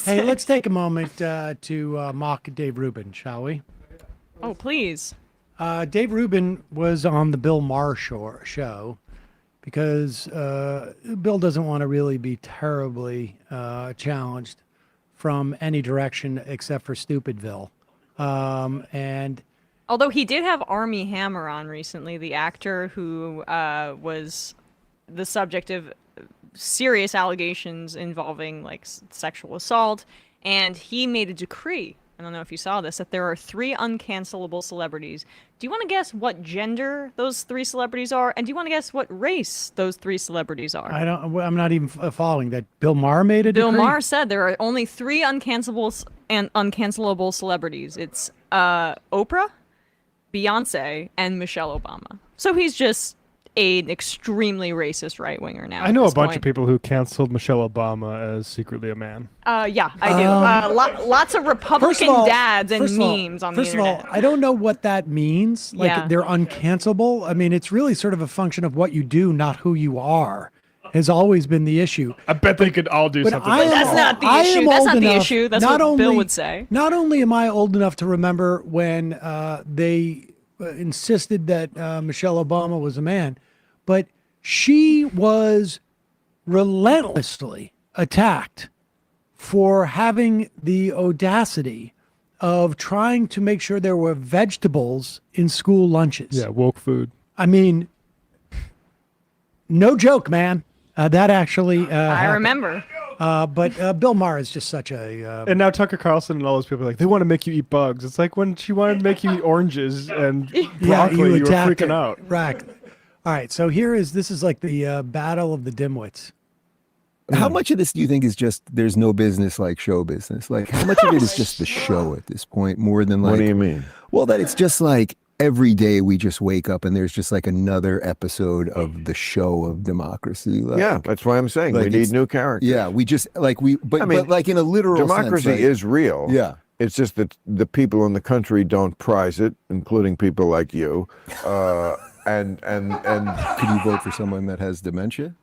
Hey, let's take a moment to mock Dave Rubin, shall we? Oh, please. Dave Rubin was on the Bill Maher show because Bill doesn't want to really be terribly challenged from any direction except for Stupidville. And Although he did have Army Hammer on recently, the actor who was the subject of serious allegations involving like sexual assault, and he made a decree. I don't know if you saw this, that there are 3 uncancelable celebrities. Do you want to guess what gender those 3 celebrities are? And do you want to guess what race those 3 celebrities are? I'm not even following that. Bill Maher made a Bill decree? Maher said there are only 3 uncancelable celebrities. It's Oprah, Beyonce, and Michelle Obama. So he's just an extremely racist right-winger now. I know a bunch of people who canceled Michelle Obama as secretly a man. Yeah, I do. Lots of Republican dads and memes on the internet. First of all, I don't know what that means. Like, Yeah. they're uncancelable. I mean, it's really sort of a function of what you do, not who you are, has always been the issue. I bet they could all do But something I like am- that. That's not the I issue. am That's old not the enough- issue. That's not what Bill only- would say. Not only am I old enough to remember when they insisted that Michelle Obama was a man, but she was relentlessly attacked for having the audacity of trying to make sure there were vegetables in school lunches. Yeah, woke food. I mean, no joke, man. That actually I happened. remember. But Bill Maher is just such a... And now Tucker Carlson and all those people are like, they want to make you eat bugs. It's like when she wanted to make you eat oranges and broccoli, you were attacked freaking her. out. Right. All right, so this is like the battle of the dimwits. How much of this do you think is just there's no business like show business? Like, how much of it is just the show at this point more than like... What do you mean? Well, that it's just like every day we just wake up and there's just like another episode of the show of democracy. Like, Yeah, that's why I'm saying we like need it's- new characters. Yeah, we just like I mean, but like in a literal Democracy sense, like, is real. Yeah. It's just that the people in the country don't prize it, including people like you. And Could you vote for someone that has dementia?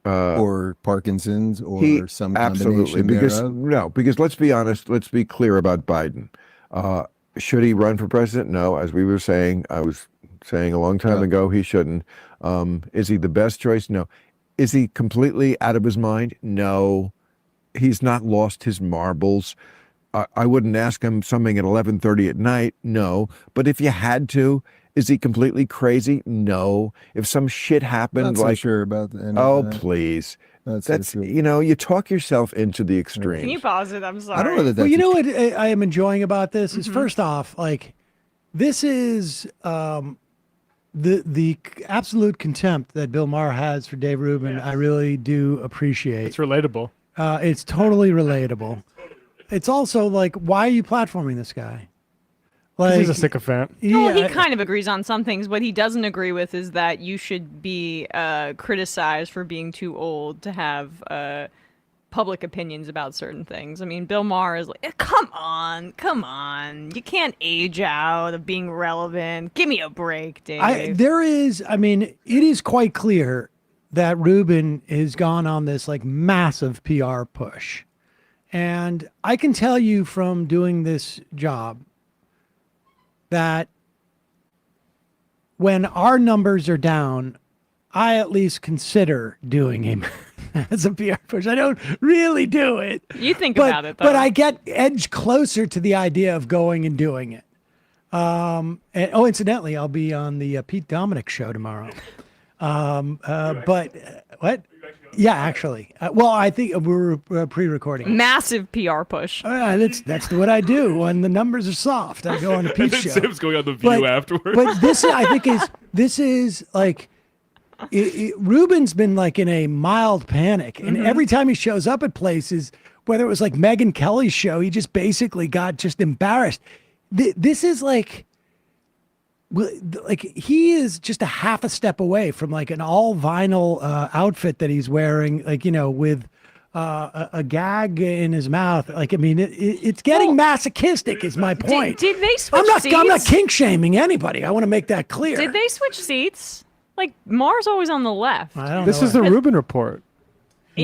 Or Parkinson's or some absolutely, combination because thereof? because let's be honest, let's be clear about Biden. Should he run for president? No, as we were saying, I was saying a long time ago, he shouldn't. Is he the best choice? No. Is he completely out of his mind? No. He's not lost his marbles. I wouldn't ask him something at 11:30 at night. No. But if you had to, is he completely crazy? No. If some shit happened, Not so like, sure about that. oh, please. That's true. you talk yourself into the extremes. Can you pause it? I'm sorry. I don't know that that's Well, you know what I am enjoying about this is, first off, like, this is the absolute contempt that Bill Maher has for Dave Rubin. I really do appreciate. It's relatable. It's totally relatable. It's also like, why are you platforming this guy? 'Cause Like, he's a sycophant. Well, he yeah, kind of agrees on some things. What he doesn't agree with is that you should be criticized for being too old to have public opinions about certain things. I mean, Bill Maher is like, come on. You can't age out of being relevant. Give me a break, Dave. it is quite clear that Rubin has gone on this like massive PR push. And I can tell you from doing this job that when our numbers are down, I at least consider doing him as a PR push. I don't really do it. You think about it, though. But I get edged closer to the idea of going and doing it. Incidentally, I'll be on the Pete Dominic show tomorrow. What? Yeah, actually. Well, I think we're pre-recording. Massive PR push. That's what I do when the numbers are soft. I go on a Pete show. Sam's going on the View afterwards. But I think this is like Rubin's been like in a mild panic, and every time he shows up at places, whether it was like Megyn Kelly's show, he just basically got just embarrassed. This is like he is just a half a step away from like an all vinyl outfit that he's wearing, like, with a gag in his mouth. Like, I mean, it's getting masochistic is my point. Did they switch seats? I'm not kink shaming anybody. I want to make that clear. Did they switch seats? Like, Maher's always on the left. I don't This know. is the Rubin report.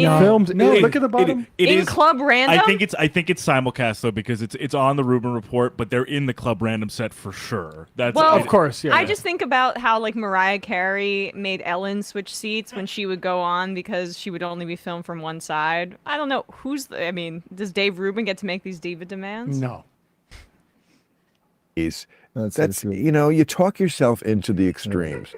No. Filmed. No, Look at the bottom. It in is- Club Random? I think it's simulcast though because it's on the Rubin Report, but they're in the Club Random set for sure. That's Well, Of course, yeah. I just think about how like Mariah Carey made Ellen switch seats when she would go on because she would only be filmed from one side. I don't know I mean, does Dave Rubin get to make these diva demands? No. That's true. You talk yourself into the extremes.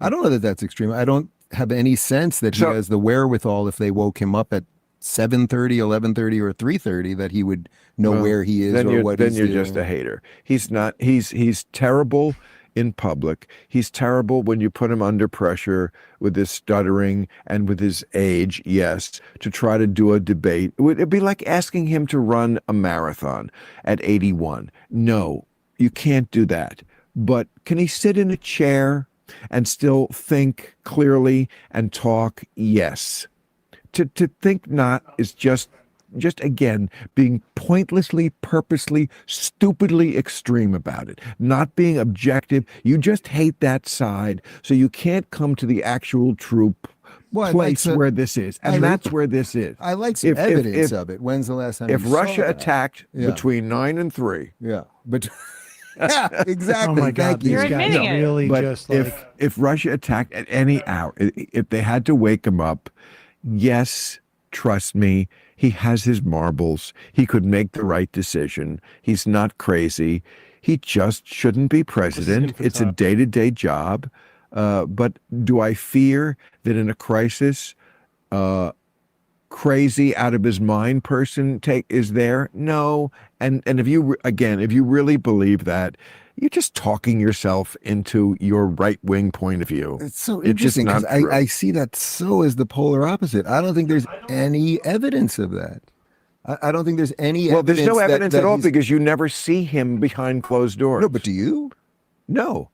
I don't know that that's extreme. I don't have any sense that he So- has the wherewithal if they woke him up at 7:30, 11:30, or 3:30 that he would know Well, where he is then or you're, what then he's you're doing. just a hater. He's not. He's terrible in public. He's terrible when you put him under pressure with his stuttering and with his age. Yes, to try to do a debate. It'd be like asking him to run a marathon at 81. No, you can't do that. But can he sit in a chair and still think clearly and talk? Yes. To think not is just again being pointlessly, purposely, stupidly extreme about it, not being objective. You just hate that side, so you can't come to the actual true Well, I'd like place to- where this is, and I like- that's where this is. I like some If- evidence if- of it. When's the last time If you saw Russia that? attacked Yeah. between 9 and 3, Yeah, but yeah, exactly. Oh my God, Thank you. these You're guys admitting are it. really but just like. if Russia attacked at any hour, if they had to wake him up, yes, trust me, he has his marbles. He could make the right decision. He's not crazy. He just shouldn't be president. It's a infantile. day-to-day job. But do I fear that in a crisis, crazy out of his mind person is there? No. And if you really believe that, you're just talking yourself into your right-wing point of view. It's so It's just interesting because not true. I see that so as the polar opposite. I don't think there's any evidence of that. I don't think there's any Well, evidence. there's no evidence that at all he's- because you never see him behind closed doors. No, but do you? No.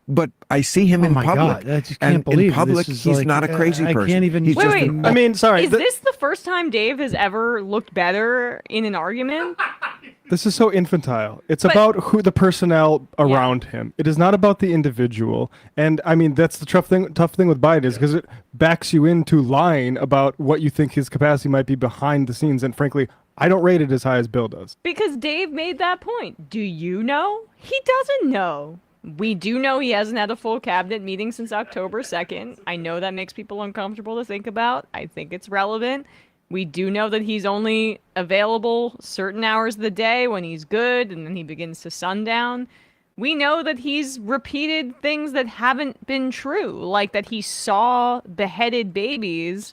But I see him Oh in my public. God, I just and can't believe in public, this is he's like, not a crazy I person. can't even. He's Wait, just wait. I mean, sorry. Is this the first time Dave has ever looked better in an argument? This is so infantile. It's But- about who the personnel around him. It is not about the individual. And I mean, that's the tough thing with Biden is because it backs you into lying about what you think his capacity might be behind the scenes. And frankly, I don't rate it as high as Bill does. Because Dave made that point. Do you know? He doesn't know. We do know he hasn't had a full cabinet meeting since October 2nd. I know that makes people uncomfortable to think about. I think it's relevant. We do know that he's only available certain hours of the day when he's good, and then he begins to sundown. We know that he's repeated things that haven't been true, like that he saw beheaded babies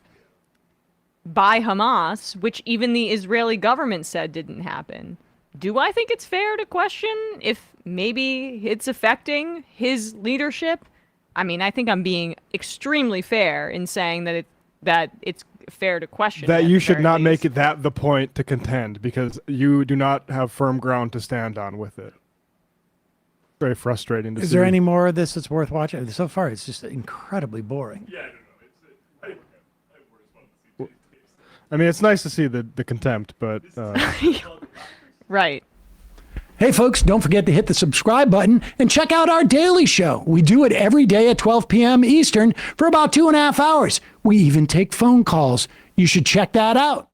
by Hamas, which even the Israeli government said didn't happen. Do I think it's fair to question if maybe it's affecting his leadership? I mean, I think I'm being extremely fair in saying that it's fair to question. That at you the should very not make least. it that the point to contend because you do not have firm ground to stand on with it. Very frustrating to see. Is there any more of this that's worth watching? So far, it's just incredibly boring. I mean, it's nice to see the contempt, but Right. Hey, folks, don't forget to hit the subscribe button and check out our daily show. We do it every day at 12 p.m. Eastern for about 2.5 hours. We even take phone calls. You should check that out.